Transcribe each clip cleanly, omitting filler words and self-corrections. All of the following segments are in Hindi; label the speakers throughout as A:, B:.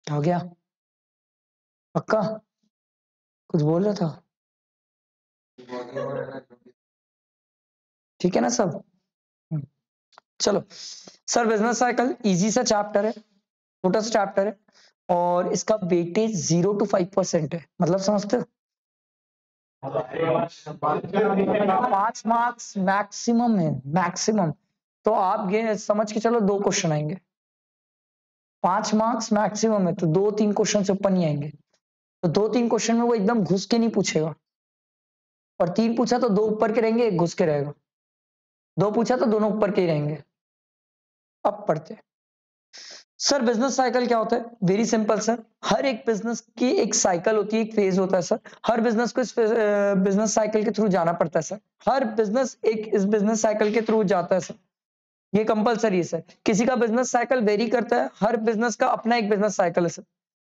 A: हो गया पक्का? कुछ बोल रहा था? ठीक है ना सब? चलो सर, बिजनेस साइकिल इजी सा चैप्टर है, छोटा सा चैप्टर है और इसका वेटेज 0 to 5% है। मतलब समझते हो? 5 मार्क्स मैक्सिमम है, मैक्सिमम। तो आप ये समझ के चलो 2 क्वेश्चन आएंगे। 5 मार्क्स मैक्सिमम है, तो 2-3 क्वेश्चन से ऊपर नहीं आएंगे। तो 2-3 क्वेश्चन में वो एकदम घुस के नहीं पूछेगा, और 3 पूछा तो 2 ऊपर के रहेंगे, 1 घुस के रहेगा। 2 पूछा तो दोनों ऊपर के ही रहेंगे। अब पढ़ते हैं। सर बिजनेस साइकिल क्या होता है? वेरी सिंपल सर, हर एक बिजनेस की एक साइकिल होती है, एक फेज होता है सर। हर बिजनेस को इस बिजनेस साइकिल के थ्रू जाना पड़ता है सर। हर बिजनेस इस बिजनेस साइकिल के थ्रू जाता है सर, ये कंपलसरी है सर। किसी का बिजनेस साइकिल वेरी करता है, हर बिजनेस का अपना एक बिजनेस साइकिल है सर।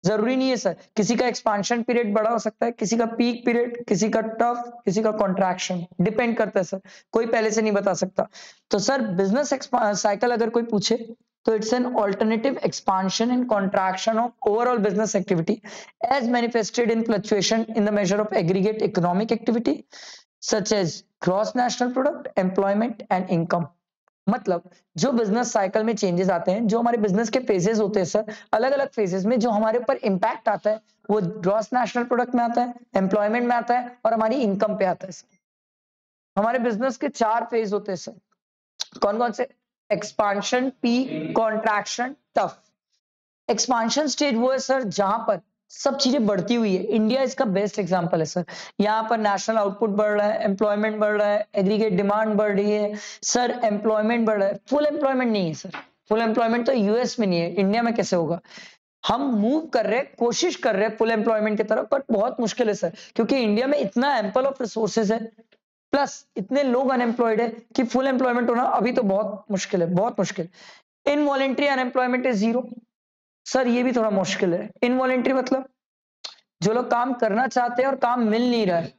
A: जरूरी नहीं है सर, किसी का एक्सपांशन पीरियड बड़ा हो सकता है, किसी का पीक पीरियड, किसी का टफ, किसी का कॉन्ट्रैक्शन, डिपेंड करता है सर। कोई पहले से नहीं बता सकता। तो सर बिजनेस साइकिल अगर कोई पूछे तो it's an alternative expansion and contraction of overall business activity as manifested in fluctuation in the measure of aggregate economic activity such as gross national product, employment and income. मतलब जो बिजनेस साइकिल में चेंजेस आते हैं, जो हमारे बिजनेस के फेजेस होते हैं सर, अलग अलग फेजेस में जो हमारे ऊपर इंपैक्ट आता है वो ग्रॉस नेशनल प्रोडक्ट में आता है, एम्प्लॉयमेंट में आता है और हमारी इनकम पे आता है सर। हमारे बिजनेस के 4 फेज होते हैं सर। कौन कौन से? Expansion, peak, contraction, tough. Expansion stage वो है सर जहां पर सब चीजें बढ़ती हुई है। इंडिया इसका बेस्ट एग्जांपल है सर। यहाँ पर नेशनल आउटपुट बढ़ रहा है, एम्प्लॉयमेंट बढ़ रहा है, एग्रीगेट डिमांड बढ़ रही है सर, एम्प्लॉयमेंट बढ़ रहा है। फुल एम्प्लॉयमेंट नहीं है सर, फुल एम्प्लॉयमेंट तो यूएस में नहीं है, इंडिया में कैसे होगा? हम मूव कर रहे हैं, कोशिश कर रहे हैं फुल एम्प्लॉयमेंट की तरफ, बट बहुत मुश्किल है सर, क्योंकि इंडिया में इतना एम्पल ऑफ रिसोर्सेज है, प्लस इतने लोग अनएम्प्लॉयड है कि फुल एम्प्लॉयमेंट होना अभी तो बहुत मुश्किल है, बहुत मुश्किल। इनवॉलेंट्री अनएम्प्लॉयमेंट इज 0 सर, ये भी थोड़ा मुश्किल है। इनवॉलेंट्री मतलब जो लोग काम करना चाहते हैं और काम मिल नहीं रहा है,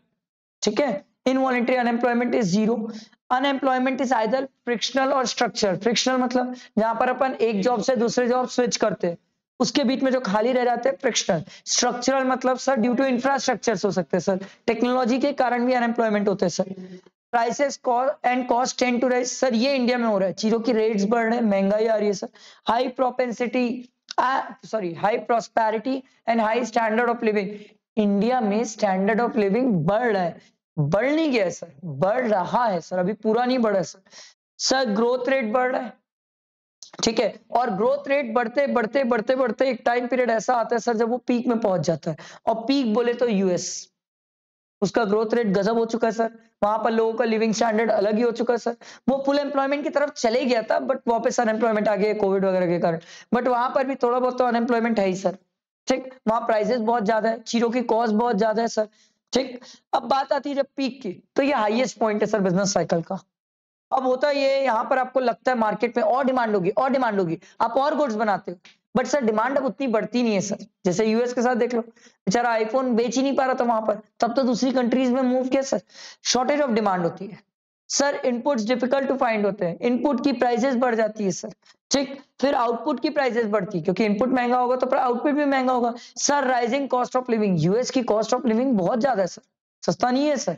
A: ठीक है। Involuntary unemployment is 0। Unemployment is either frictional और स्ट्रक्चर। फ्रिक्शनल मतलब जहां पर अपन एक जॉब से दूसरे जॉब स्विच करते हैं, उसके बीच में जो खाली रह जाते हैं, फ्रिक्शनल। स्ट्रक्चरल मतलब सर ड्यू टू इंफ्रास्ट्रक्चर हो सकते हैं सर, टेक्नोलॉजी के कारण भी अनएम्प्लॉयमेंट होते हैं sir. Prices and cost tend to rise sir, ये इंडिया में हो रहा है, चीजों की रेट्स बढ़ रहे हैं, महंगाई आ रही है sir. High propensity high prosperity and high standard of living. India में स्टैंडर्ड ऑफ लिविंग बढ़ रहा है, बढ़ नहीं गया सर, बढ़ रहा है सर, अभी पूरा नहीं बढ़ा सर। सर ग्रोथ रेट बढ़ रहा है, ठीक है, और ग्रोथ रेट बढ़ते बढ़ते बढ़ते बढ़ते एक टाइम पीरियड ऐसा आता है सर जब वो पीक में पहुंच जाता है। और पीक बोले तो यूएस, उसका ग्रोथ रेट गजब हो चुका है सर। वहां पर लोगों का लिविंग स्टैंडर्ड अलग ही हो चुका है सर। वो फुल एम्प्लॉयमेंट की तरफ चले गया था, बट वापस अनएम्प्लॉयमेंट आ गया कोविड वगैरह के कारण। बट वहां पर भी थोड़ा बहुत तो अनएम्प्लॉयमेंट है ही सर, ठीक। वहां प्राइसेस बहुत ज्यादा है, चीजों की कॉस्ट बहुत ज्यादा है सर, ठीक। अब बात आती है जब पीक की, तो ये हाईएस्ट पॉइंट है सर बिजनेस साइकिल का। अब होता ये, यहाँ पर आपको लगता है मार्केट में और डिमांड होगी, और डिमांड होगी, आप और गुड्स बनाते हो, बट सर डिमांड अब उतनी बढ़ती नहीं है सर। जैसे यूएस के साथ देख लो, बेचारा आईफोन बेच ही नहीं पा रहा था वहां पर, तब तो दूसरी कंट्रीज में मूव किया सर। शॉर्टेज ऑफ डिमांड होती है sir, inputs difficult to find होते हैं, इनपुट की प्राइसेस बढ़ जाती है सर, ठीक। फिर आउटपुट की प्राइसेस बढ़ती है, क्योंकि इनपुट महंगा होगा तो आउटपुट भी महंगा होगा sir. Rising cost of living, US की कॉस्ट ऑफ लिविंग बहुत ज्यादा है सर, सस्ता नहीं है सर।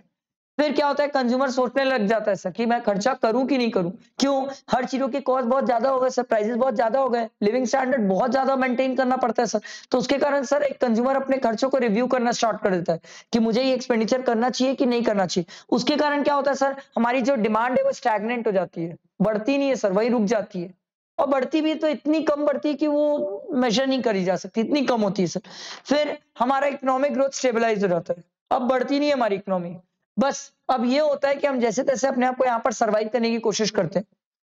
A: फिर क्या होता है, कंज्यूमर सोचने लग जाता है सर कि मैं खर्चा करूं कि नहीं करूं। क्यों? हर चीजों की कॉस्ट बहुत ज्यादा हो गए सर, प्राइसेस बहुत ज्यादा हो गए, लिविंग स्टैंडर्ड बहुत ज्यादा मेंटेन करना पड़ता है सर। तो उसके कारण सर एक कंज्यूमर अपने खर्चों को रिव्यू करना स्टार्ट कर देता है कि मुझे ये एक्सपेंडिचर करना चाहिए कि नहीं करना चाहिए। उसके कारण क्या होता है सर, हमारी जो डिमांड है वो स्टैग्नेंट हो जाती है, बढ़ती नहीं है सर, वही रुक जाती है। और बढ़ती भी तो इतनी कम बढ़ती है कि वो मेजर नहीं करी जा सकती, इतनी कम होती है सर। फिर हमारा इकोनॉमिक ग्रोथ स्टेबलाइज हो जाता है, अब बढ़ती नहीं है हमारी इकोनॉमी। बस अब ये होता है कि हम जैसे तैसे अपने आप को यहाँ पर सर्वाइव करने की कोशिश करते हैं,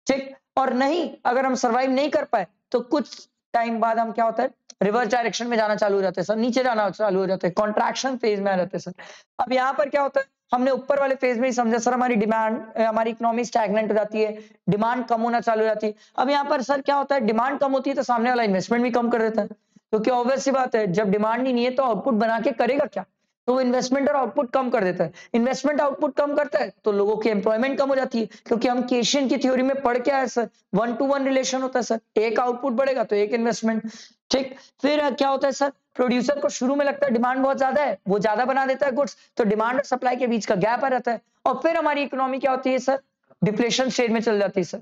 A: ठीक। और नहीं, अगर हम सर्वाइव नहीं कर पाए तो कुछ टाइम बाद हम क्या होता है, रिवर्स डायरेक्शन में जाना चालू हो जाते हैं सर, नीचे जाना चालू हो जाते हैं, कॉन्ट्रैक्शन फेज में आ जाते हैं सर। अब यहाँ पर क्या होता है, हमने ऊपर वाले फेज में ही समझा सर, हमारी डिमांड, हमारी इकोनॉमी स्टैग्नेंट हो जाती है, डिमांड कम होना चालू हो जाती है। अब यहाँ पर सर क्या होता है, डिमांड कम होती है तो सामने वाला इन्वेस्टमेंट भी कम कर देता है, क्योंकि ऑब्वियस सी बात है, जब डिमांड ही नहीं है तो आउटपुट बना के करेगा क्या? तो इन्वेस्टमेंट और आउटपुट कम कर देता है। इन्वेस्टमेंट आउटपुट कम करता है तो लोगों की एम्प्लॉयमेंट कम हो जाती है, क्योंकि हम केशियन की थ्योरी में पढ़ के आए सर, 1-to-1 रिलेशन होता है सर, एक आउटपुट बढ़ेगा तो एक इन्वेस्टमेंट। ठीक, फिर क्या होता है सर, प्रोड्यूसर को शुरू में लगता है डिमांड बहुत ज्यादा है, वो ज्यादा बना देता है गुड्स, तो डिमांड और सप्लाई के बीच का गैप आ रहता है, और फिर हमारी इकोनॉमी क्या होती है सर, डिप्लेशन स्टेज में चल जाती है सर।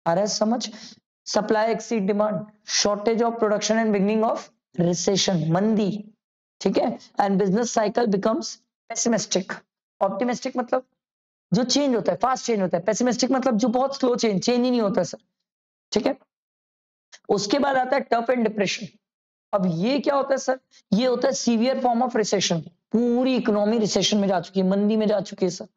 A: आ रहा है समझ? Supply exceed demand, shortage of production and beginning of recession, मंदी। ठीक है, and business cycle becomes pessimistic. Optimistic मतलब जो चेंज होता है, फास्ट चेंज होता है। पेसिमिस्टिक मतलब जो बहुत स्लो चेंज ही नहीं होता सर। ठीक है, उसके बाद आता है टफ एंड डिप्रेशन। अब ये क्या होता है सर, ये होता है सीवियर फॉर्म ऑफ रिसेशन। पूरी इकोनॉमी रिसेशन में जा चुकी है, मंदी में जा चुकी है सर,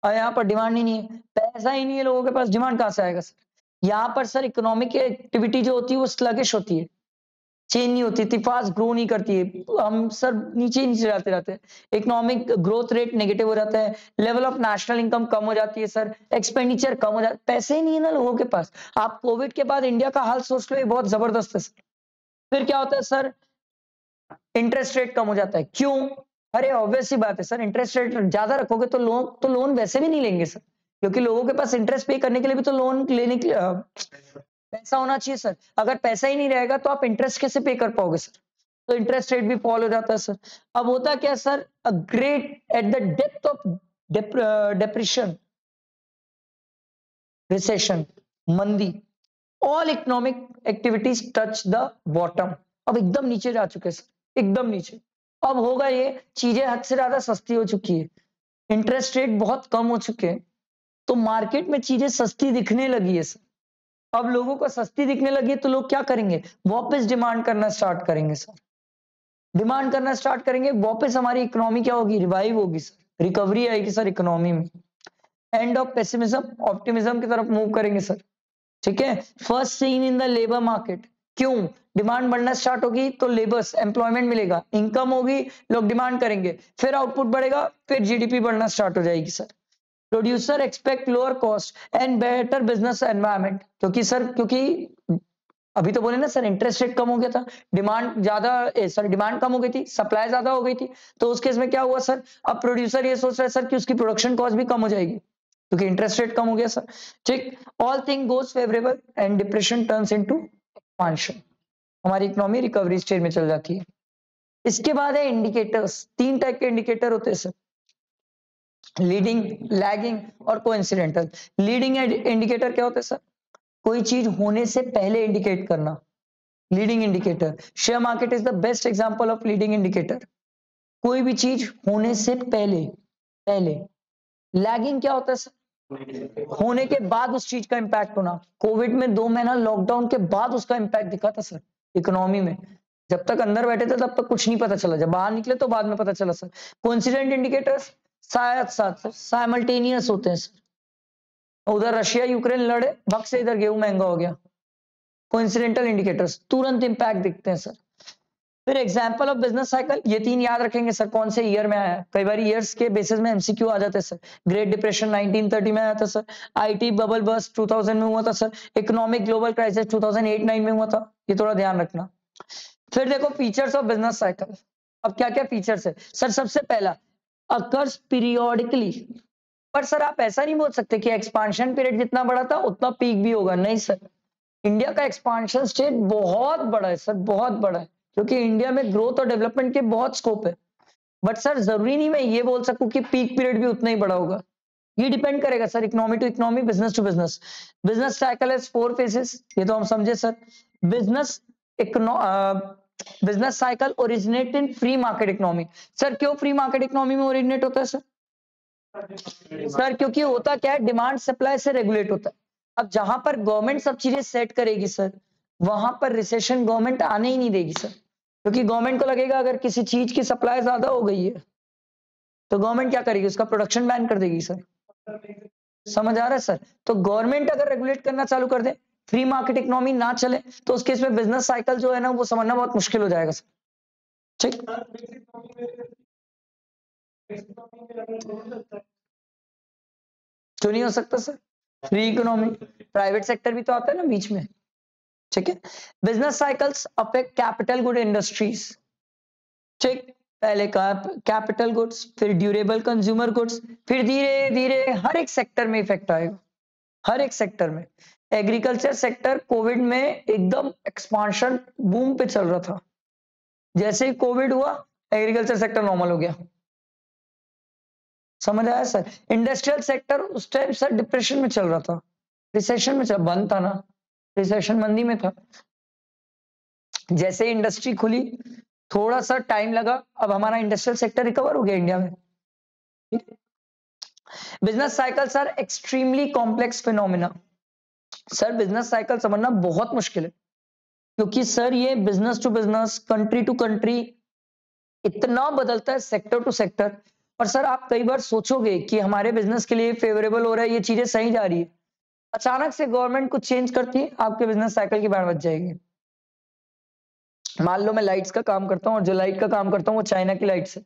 A: और यहाँ पर डिमांड ही नहीं है, पैसा ही नहीं है लोगों के पास, डिमांड कहां से आएगा सर। यहाँ पर सर इकोनॉमिक एक्टिविटी जो होती है वो स्लगिश होती है, चेंज नहीं होती, इतनी फास्ट ग्रो नहीं करती है, हम सर नीचे नीचे जाते रहते हैं, इकोनॉमिक ग्रोथ रेट नेगेटिव हो जाता है, लेवल ऑफ नेशनल इनकम कम हो जाती है सर, एक्सपेंडिचर कम हो जाता है, पैसे ही नहीं है ना लोगों के पास। आप कोविड के बाद इंडिया का हाल सोच लो, ये बहुत जबरदस्त है सर। फिर क्या होता है सर, इंटरेस्ट रेट कम हो जाता है। क्यों? अरे ऑब्वियस सी बात है सर, इंटरेस्ट रेट ज्यादा रखोगे तो लोन वैसे भी नहीं लेंगे सर, क्योंकि लोगों के पास इंटरेस्ट पे करने के लिए भी तो लोन लेने के पैसा होना चाहिए सर। अगर पैसा ही नहीं रहेगा तो आप इंटरेस्ट कैसे पे कर पाओगे सर, तो इंटरेस्ट रेट भी फॉल हो जाता है सर। अब होता क्या sir, a great at the depth of depression, recession, मंदी, all economic activities touch the bottom. अब एकदम नीचे जा चुके सर, एकदम नीचे। अब होगा ये, चीजें हद से ज्यादा सस्ती हो चुकी है, इंटरेस्ट रेट बहुत कम हो चुके हैं, तो मार्केट में चीजें सस्ती दिखने लगी है सर। अब लोगों को सस्ती दिखने लगी है तो लोग क्या करेंगे, वापस डिमांड करना स्टार्ट करेंगे सर। डिमांड करना स्टार्ट करेंगे, वापस हमारी इकोनॉमी क्या होगी, रिवाइव होगी सर, रिकवरी आएगी सर इकोनॉमी में। एंड ऑफ पेसिमिज्म, ऑप्टिमिज्म की तरफ मूव करेंगे सर। ठीक है, first seen in the labour market. क्यों? डिमांड बढ़ना स्टार्ट होगी तो लेबर्स, एम्प्लॉयमेंट मिलेगा, इनकम होगी, लोग डिमांड करेंगे, फिर आउटपुट बढ़ेगा, फिर जीडीपी बढ़ना स्टार्ट हो जाएगी sir. Producer expect lower cost and better business environment, क्योंकि अभी तो बोले ना सर, इंटरेस्ट रेट कम हो गया था, डिमांड ज्यादा, सर डिमांड कम हो गई थी, सप्लाई ज्यादा हो गई थी, तो उस केस में क्या हुआ सर, अब प्रोड्यूसर ये सोच रहा है सर कि उसकी प्रोडक्शन कॉस्ट भी कम हो जाएगी, क्योंकि इंटरेस्ट रेट कम हो गया सर। ठीक, all thing goes favourable and depression turns into expansion, हमारी इकोनॉमी रिकवरी स्टेज में चल जाती है। इसके बाद है इंडिकेटर्स, 3 टाइप के इंडिकेटर होते हैं सर, लीडिंग, लैगिंग और कोइंसिडेंटल। लीडिंग इंडिकेटर क्या होता है सर, कोई चीज होने से पहले इंडिकेट करना, leading indicator. Share market is the best example of leading indicator, कोई भी चीज होने से पहले पहले। लैगिंग क्या होता है सर, होने के बाद उस चीज का इंपैक्ट होना। कोविड में 2 महीना लॉकडाउन के बाद उसका इंपैक्ट दिखा था सर इकोनॉमी में, जब तक अंदर बैठे थे तब तक कुछ नहीं पता चला, जब बाहर निकले तो बाद में पता चला सर। कोइंसिडेंट इंडिकेटर्स शायद साथ साइमल्टेनियस होते हैं सर, उधर रशिया यूक्रेन लड़े, भग से इधर गेहूं महंगा हो गया। कोइंसिडेंटल इंडिकेटर्स तुरंत इंपैक्ट दिखते हैं सर। फिर एग्जांपल ऑफ बिजनेस साइकिल, ये 3 याद रखेंगे सर, कौन से ईयर में आया है, कई बार ईयर्स के बेसिस में एमसीक्यू आ जाते हैं सर। ग्रेट डिप्रेशन 1930 में आया था सर, आईटी बबल बर्स्ट 2000 में हुआ था सर, इकोनॉमिक ग्लोबल क्राइसिस 2008-9 में हुआ था, ये थोड़ा ध्यान रखना। फिर देखो फीचर्स ऑफ बिजनेस साइकिल, अब क्या क्या फीचर्स है सर, सबसे पहला अकर्स पीरियोडिकली। पर सर आप ऐसा नहीं बोल सकते कि एक्सपांशन पीरियड जितना बड़ा था उतना पीक भी होगा, नहीं सर। इंडिया का एक्सपांशन स्टेट बहुत बड़ा है सर, बहुत बड़ा है, क्योंकि इंडिया में ग्रोथ और डेवलपमेंट के बहुत स्कोप है। बट सर जरूरी नहीं मैं ये बोल सकूं कि पीक पीरियड भी उतना ही बड़ा होगा, ये डिपेंड करेगा sir economy to economy, business to business. Business cycle has 4 phases, ये तो हम समझे sir. Business business cycle originate in free market economy. Sir क्यों फ्री मार्केट इकोनॉमी में ओरिजिनेट होता है सर? सर क्योंकि होता क्या है, डिमांड सप्लाई से रेगुलेट होता है। अब जहां पर गवर्नमेंट सब चीजें सेट करेगी सर, वहां पर रिसेशन गवर्नमेंट आने ही नहीं देगी सर, क्योंकि गवर्नमेंट को लगेगा अगर किसी चीज की सप्लाई ज्यादा हो गई है तो गवर्नमेंट क्या करेगी, उसका प्रोडक्शन बैन कर देगी सर। समझ आ रहा है सर? तो गवर्नमेंट अगर रेगुलेट करना चालू कर दे, फ्री मार्केट इकोनॉमी ना चले, तो उस केस में बिजनेस साइकिल जो है ना वो समझना बहुत मुश्किल हो जाएगा सर। ठीक, क्यों नहीं हो सकता sir, free economy, private sector भी तो आता है ना बीच में। ठीक है, business cycles affect capital good industries. ठीक, पहले कैपिटल गुड्स, फिर ड्यूरेबल कंज्यूमर गुड्स, फिर धीरे धीरे हर एक सेक्टर में इफेक्ट आएगा, हर एक सेक्टर में। एग्रीकल्चर सेक्टर कोविड में एकदम एक्सपांशन बूम पे चल रहा था, जैसे ही कोविड हुआ एग्रीकल्चर सेक्टर नॉर्मल हो गया। समझ आया सर? इंडस्ट्रियल सेक्टर उस टाइम सर डिप्रेशन में चल रहा था, रिसेशन में चल, बंद था ना, रिसेशन मंदी में था। जैसे इंडस्ट्री खुली थोड़ा सा टाइम लगा, अब हमारा इंडस्ट्रियल सेक्टर रिकवर हो गया इंडिया में। Business cycles are extremely complex phenomena. Sir business cycle समझना बहुत मुश्किल है, क्योंकि सर ये business to business, country to country इतना बदलता है, सेक्टर टू सेक्टर। और सर आप कई बार सोचोगे कि हमारे बिजनेस के लिए फेवरेबल हो रहा है, ये चीजें सही जा रही है, अचानक से गवर्नमेंट कुछ चेंज करती है, आपके बिजनेस साइकिल की बैंड बच जाएगी। मान लो मैं लाइट्स का काम करता हूँ और जो लाइट का काम करता हूँ वो चाइना की लाइट से,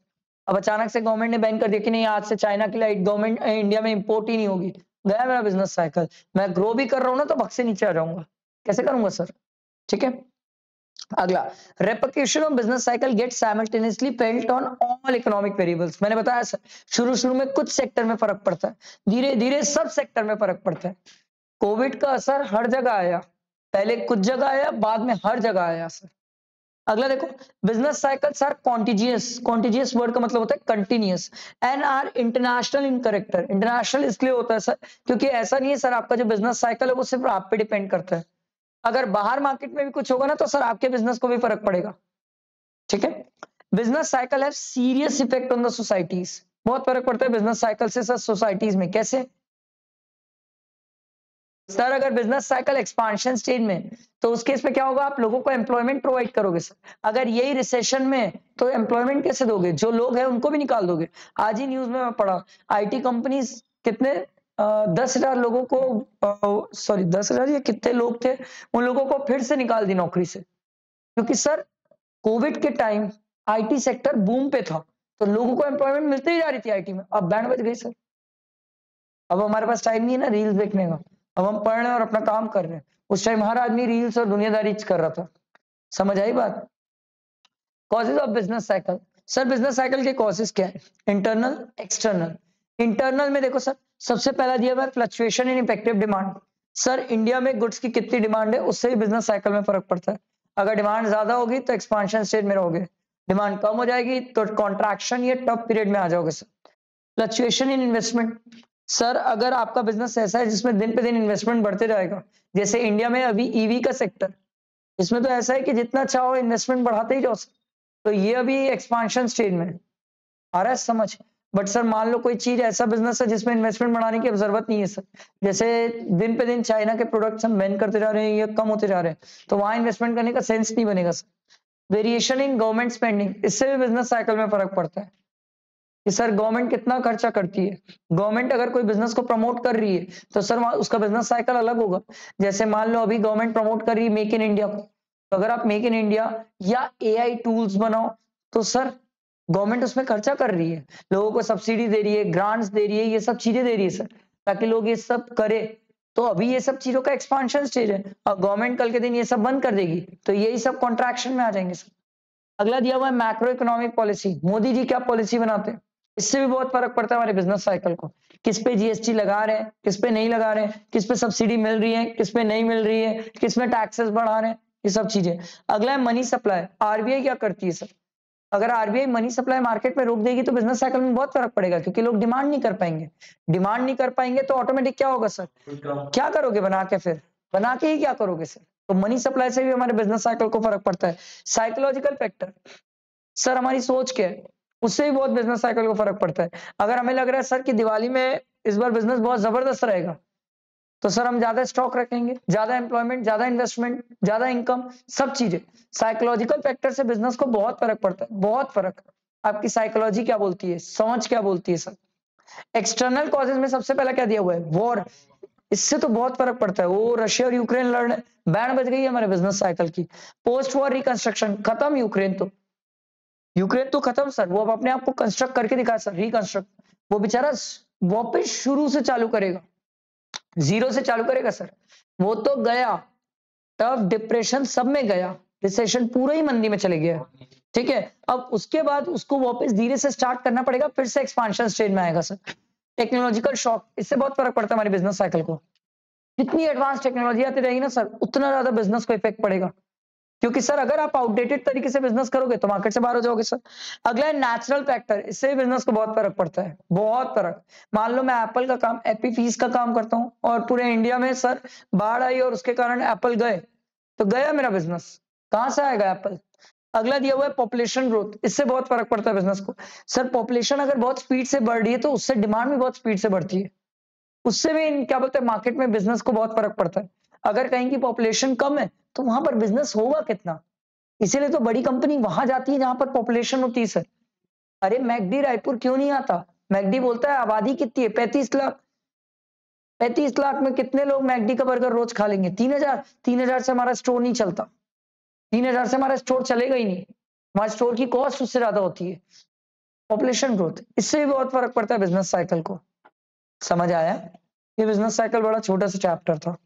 A: अब अचानक से गवर्नमेंट ने बैन कर दिया कि नहीं आज से चाइना की लाइट गवर्नमेंट इंडिया में इंपोर्ट ही नहीं होगी, गया मेरा बिजनेस साइकिल। मैं ग्रो भी कर रहा हूँ ना तो भग से नीचे आ जाऊंगा, कैसे करूंगा सर? ठीक है, अगला, repercussion of business cycle get simultaneously felt on all economic variables. मैंने बताया सर शुरू में कुछ सेक्टर में फर्क पड़ता है, धीरे धीरे सब सेक्टर में फर्क पड़ता है। कोविड का असर हर जगह आया, पहले कुछ जगह आया, बाद में हर जगह आया सर। अगला देखो, business cycles are contagious. Contagious word का मतलब होता है continuous, and are international in character. International इसलिए होता है सर क्योंकि ऐसा नहीं है सर आपका जो बिजनेस साइकिल है वो सिर्फ आप पे डिपेंड करता है, अगर बाहर मार्केट में भी कुछ होगा ना तो सर आपके बिजनेस को भी फर्क पड़ेगा। ठीक है, business cycle have serious effect on the societies. बहुत फर्क पड़ता है बिजनेस साइकिल से सर सोसाइटीज में। कैसे सर? अगर बिजनेस साइकिल एक्सपांशन स्टेज में तो उस केस में क्या होगा, आप लोगों को एम्प्लॉयमेंट प्रोवाइड करोगे सर। अगर यही रिसेशन में तो एम्प्लॉयमेंट कैसे दोगे? जो लोग हैं उनको भी निकाल दोगे। आज ही न्यूज में मैं पढ़ा, आईटी कंपनीज कितने 10,000 लोगों को, सॉरी 10,000 या कितने लोग थे, उन लोगों को फिर से निकाल दी नौकरी से, क्योंकि सर कोविड के टाइम आईटी सेक्टर बूम पे था, तो लोगों को एम्प्लॉयमेंट मिलते ही जा रही थी आईटी में। अब बैंड बज गई सर, अब हमारे पास टाइम नहीं है ना रील्स देखने का, अब हम पढ़ रहे हैं और अपना काम कर रहे हैं। उस टाइम हर आदमी रील्स और दुनियादारी कर रहा था। समझ आई बात? Causes of business cycle. Sir business cycle के कॉजेज क्या है? Internal, external. इंटरनल में देखो सर, सबसे पहला दिया हुआ है fluctuation in effective demand. Sir India में गुड्स की कितनी डिमांड है उससे ही बिजनेस साइकिल में फर्क पड़ता है। अगर डिमांड ज्यादा होगी तो एक्सपांशन स्टेज में रहोगे, डिमांड कम हो जाएगी तो कॉन्ट्रैक्शन या टफ पीरियड में आ जाओगे sir. Fluctuation in investment. Sir अगर आपका बिजनेस ऐसा है जिसमें दिन पे दिन इन्वेस्टमेंट बढ़ते जाएगा, जैसे इंडिया में अभी ईवी का सेक्टर, इसमें तो ऐसा है कि जितना चाहो इन्वेस्टमेंट बढ़ाते ही जाओ सर, तो ये अभी एक्सपांशन स्टेज में आ रहा है समझ। बट सर मान लो कोई चीज ऐसा बिजनेस है जिसमें इन्वेस्टमेंट बढ़ाने की अब जरूरत नहीं है सर, जैसे दिन पे दिन चाइना के प्रोडक्ट्स हम बैन करते जा रहे हैं या कम होते जा रहे हैं, तो वहां इन्वेस्टमेंट करने का सेंस नहीं बनेगा sir. Variation in government spending, इससे भी बिजनेस साइकिल में फर्क पड़ता है कि सर गवर्नमेंट कितना खर्चा करती है। गवर्नमेंट अगर कोई बिजनेस को प्रमोट कर रही है तो सर उसका बिजनेस साइकिल अलग होगा। जैसे मान लो अभी गवर्नमेंट प्रमोट कर रही है मेक इन इंडिया को, तो अगर आप मेक इन इंडिया या एआई टूल्स बनाओ तो सर गवर्नमेंट उसमें खर्चा कर रही है, लोगों को सब्सिडी दे रही है, ग्रांट्स दे रही है, ये सब चीजें दे रही है सर, ताकि लोग ये सब करे। तो अभी ये सब चीजों का एक्सपांशन स्टेज है, और गवर्नमेंट कल के दिन ये सब बंद कर देगी तो यही सब कॉन्ट्रैक्शन में आ जाएंगे सर। अगला दिया हुआ है macro economic policy. Modi ji क्या पॉलिसी बनाते हैं, इससे भी बहुत फर्क पड़ता है हमारे बिजनेस साइकिल को। किस पे जीएसटी लगा रहे हैं, किस पे नहीं लगा रहे हैं, किस पे सब्सिडी मिल रही है, किस पे नहीं मिल रही है, किस में टैक्सेस बढ़ा रहे हैं, ये सब चीजें। अगला है मनी सप्लाई। आरबीआई क्या करती है सर? अगर आरबीआई मनी सप्लाई मार्केट में रोक देगी तो बिजनेस साइकिल में बहुत फर्क पड़ेगा, क्योंकि लोग डिमांड नहीं कर पाएंगे। डिमांड नहीं कर पाएंगे तो ऑटोमेटिक क्या होगा सर? क्या करोगे बना के? फिर बना के ही क्या करोगे सर? तो मनी सप्लाई से भी हमारे बिजनेस साइकिल को फर्क पड़ता है। साइकोलॉजिकल फैक्टर, सर हमारी सोच क्या है, उससे भी बहुत बिजनेस साइकिल को फर्क पड़ता है। अगर हमें लग रहा है सर कि दिवाली में इस बार बिजनेस बहुत जबरदस्त रहेगा, तो सर हम ज्यादा स्टॉक रखेंगे, ज्यादा एम्प्लॉयमेंट, ज्यादा इन्वेस्टमेंट, ज्यादा इनकम, सब चीजें। साइकोलॉजिकल फैक्टर से बिजनेस को बहुत फर्क पड़ता है, बहुत फर्क। आपकी साइकोलॉजी क्या बोलती है, समझ क्या बोलती है सर। एक्सटर्नल कॉजेज में सबसे पहला क्या दिया हुआ है? वॉर। इससे तो बहुत फर्क पड़ता है, वो रशिया और यूक्रेन लड़ने, बैंड बज गई है हमारे बिजनेस साइकिल की। पोस्ट वॉर रिकंस्ट्रक्शन, खत्म यूक्रेन तो खत्म सर, वो अब अपने आप को कंस्ट्रक्ट करके दिखा सर, रिकंस्ट्रक्ट। वो बेचारा वापस शुरू से चालू करेगा, जीरो से चालू करेगा सर। वो तो गया, टफ डिप्रेशन सब में गया, रिसेशन पूरा ही मंदी में चले गया। ठीक है, अब उसके बाद उसको वापस धीरे से स्टार्ट करना पड़ेगा, फिर से एक्सपांशन स्टेज में आएगा सर। टेक्नोलॉजिकल शॉक, इससे बहुत फर्क पड़ता है हमारे बिजनेस साइकिल को। जितनी एडवांस टेक्नोलॉजी आती रहेगी ना सर, उतना ज्यादा बिजनेस को इफेक्ट पड़ेगा, क्योंकि सर अगर आप आउटडेटेड तरीके से बिजनेस करोगे तो मार्केट से बाहर हो जाओगे सर। अगला है नेचुरल फैक्टर, इससे भी बिजनेस को बहुत फर्क पड़ता है, बहुत फर्क। मान लो मैं एप्पल का काम, एपी फीस का काम करता हूँ और पूरे इंडिया में सर बाढ़ आई और उसके कारण एप्पल गए, तो गया मेरा बिजनेस, कहां से आएगा एप्पल। अगला दिया हुआ है पॉपुलेशन ग्रोथ, इससे बहुत फर्क पड़ता है बिजनेस को। सर पॉपुलेशन अगर बहुत स्पीड से बढ़ रही है तो उससे डिमांड भी बहुत स्पीड से बढ़ती है, उससे भी क्या बोलते हैं मार्केट में बिजनेस को बहुत फर्क पड़ता है। अगर कहीं की पॉपुलेशन कम है तो वहां पर बिजनेस होगा कितना, इसीलिए तो बड़ी कंपनी वहां जाती है जहां पर पॉपुलेशन होती है सर। अरे मैकडी रायपुर क्यों नहीं आता, मैकडी बोलता है आबादी कितनी है 35 लाख, 35 लाख में कितने लोग मैकडी का बर्गर रोज खा लेंगे, 3000, 3000 से हमारा स्टोर नहीं चलता, 3000 से हमारा स्टोर चलेगा ही नहीं, हमारे स्टोर की कॉस्ट उससे ज्यादा होती है। पॉपुलेशन ग्रोथ, इससे भी बहुत फर्क पड़ता है बिजनेस साइकिल को। समझ आया, ये बिजनेस साइकिल बड़ा छोटा सा चैप्टर था।